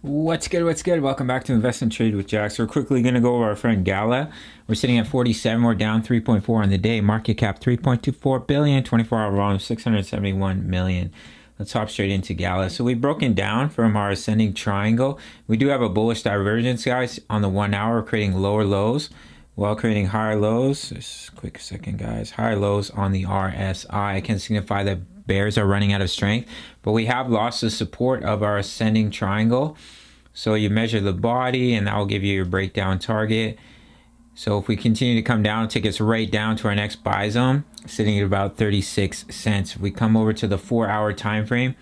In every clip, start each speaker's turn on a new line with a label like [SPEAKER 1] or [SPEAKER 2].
[SPEAKER 1] What's good? What's good? Welcome back to Invest and Trade with Jack. So we're quickly going to go over our friend Gala. We're sitting at 47. We're down 3.4 on the day. Market cap 3.24 billion. 24-hour volume 671 million. Let's hop straight into Gala. So we've broken down from our ascending triangle. We do have a bullish divergence, guys, on the 1 hour, creating lower lows while creating higher lows. Just a quick second, guys. Higher lows on the RSI can signify that bears are running out of strength, but we have lost the support of our ascending triangle. So you measure the body and that will give you your breakdown target. So if we continue to come down, it takes us right down to our next buy zone, sitting at about 36 cents. If we come over to the 4 hour time frame,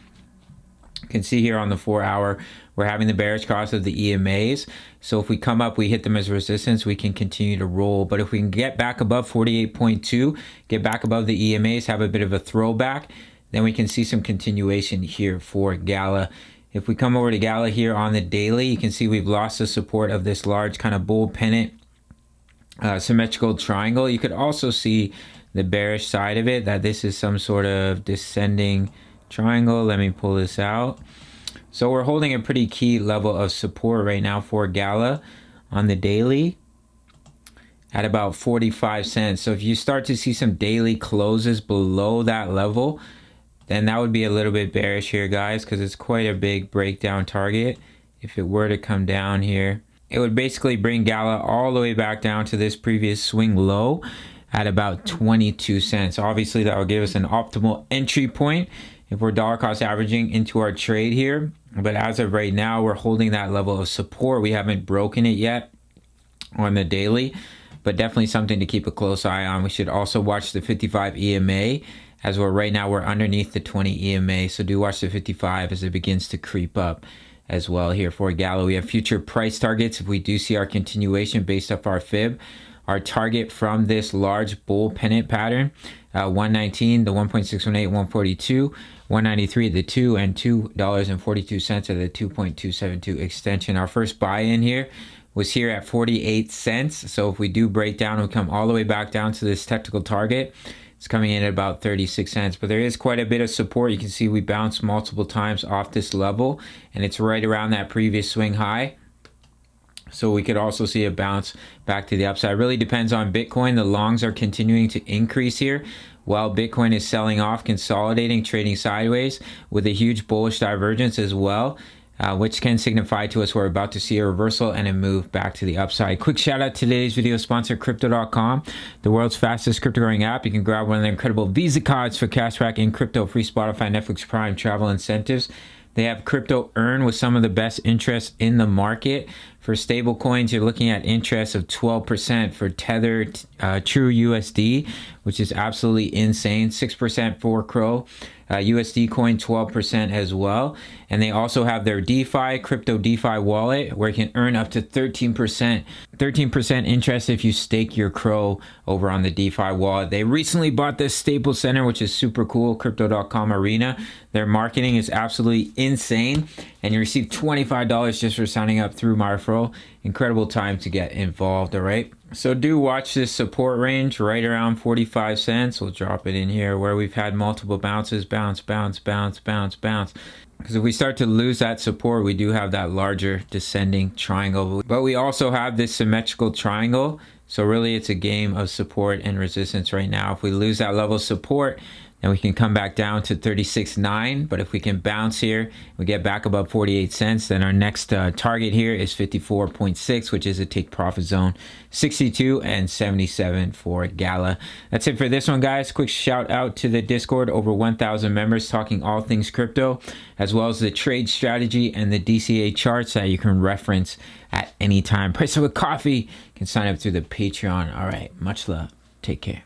[SPEAKER 1] you can see here on the 4 hour, we're having the bearish cross of the EMAs. So if we come up, we hit them as resistance, we can continue to roll. But if we can get back above 48.2, get back above the EMAs, have a bit of a throwback, then we can see some continuation here for Gala. If we come over to Gala here on the daily, you can see we've lost the support of this large kind of bull pennant symmetrical triangle. You could also see the bearish side of it, that this is some sort of descending triangle. Let me pull this out. So we're holding a pretty key level of support right now for Gala on the daily at about 45 cents. So if you start to see some daily closes below that level, then that would be a little bit bearish here, guys, because it's quite a big breakdown target. If it were to come down here, it would basically bring Gala all the way back down to this previous swing low at about 22 cents. Obviously, that would give us an optimal entry point if we're dollar cost averaging into our trade here. But as of right now, we're holding that level of support. We haven't broken it yet on the daily, but definitely something to keep a close eye on. We should also watch the 55 EMA, as right now we're underneath the 20 EMA. So do watch the 55 as it begins to creep up as well here for Gala. We have future price targets. If we do see our continuation based off our fib, our target from this large bull pennant pattern, 119, the 1.618, 142, 193 the 2, and $2.42 of the 2.272 extension. Our first buy-in here was here at 48 cents. So if we do break down, we come all the way back down to this technical target. It's coming in at about 36 cents, but there is quite a bit of support. You can see we bounced multiple times off this level, and it's right around that previous swing high. So we could also see a bounce back to the upside. It really depends on Bitcoin. The longs are continuing to increase here, while Bitcoin is selling off, consolidating, trading sideways with a huge bullish divergence as well. Which can signify to us we're about to see a reversal and a move back to the upside. Quick shout out to today's video sponsor, Crypto.com, the world's fastest crypto growing app. You can grab one of their incredible Visa cards for cashback in crypto, free Spotify, Netflix, Prime, travel incentives. They have crypto earn with some of the best interest in the market. For stable coins, you're looking at interest of 12% for Tether, True USD, which is absolutely insane. 6% for Crow. USD coin 12% as well. And they also have their DeFi, crypto DeFi wallet, where you can earn up to 13%. 13% interest if you stake your Crow over on the DeFi wallet. They recently bought this Staples Center, which is super cool, Crypto.com Arena. Their marketing is absolutely insane. And you receive $25 just for signing up through my referral. Incredible time to get involved, all right? So do watch this support range right around 45 cents. We'll drop it in here where we've had multiple bounces, bounce, bounce, bounce, bounce, bounce. Because if we start to lose that support, we do have that larger descending triangle. But we also have this symmetrical triangle. So really it's a game of support and resistance right now. If we lose that level of support, then we can come back down to 36.9. But if we can bounce here, we get back above 48 cents, then our next target here is 54.6, which is a take profit zone, 62 and 77 for Gala. That's it for this one, guys. Quick shout out to the Discord, over 1,000 members talking all things crypto, as well as the trade strategy and the DCA charts that you can reference at any time. Price of a coffee, you can sign up through the Patreon. All right, much love. Take care.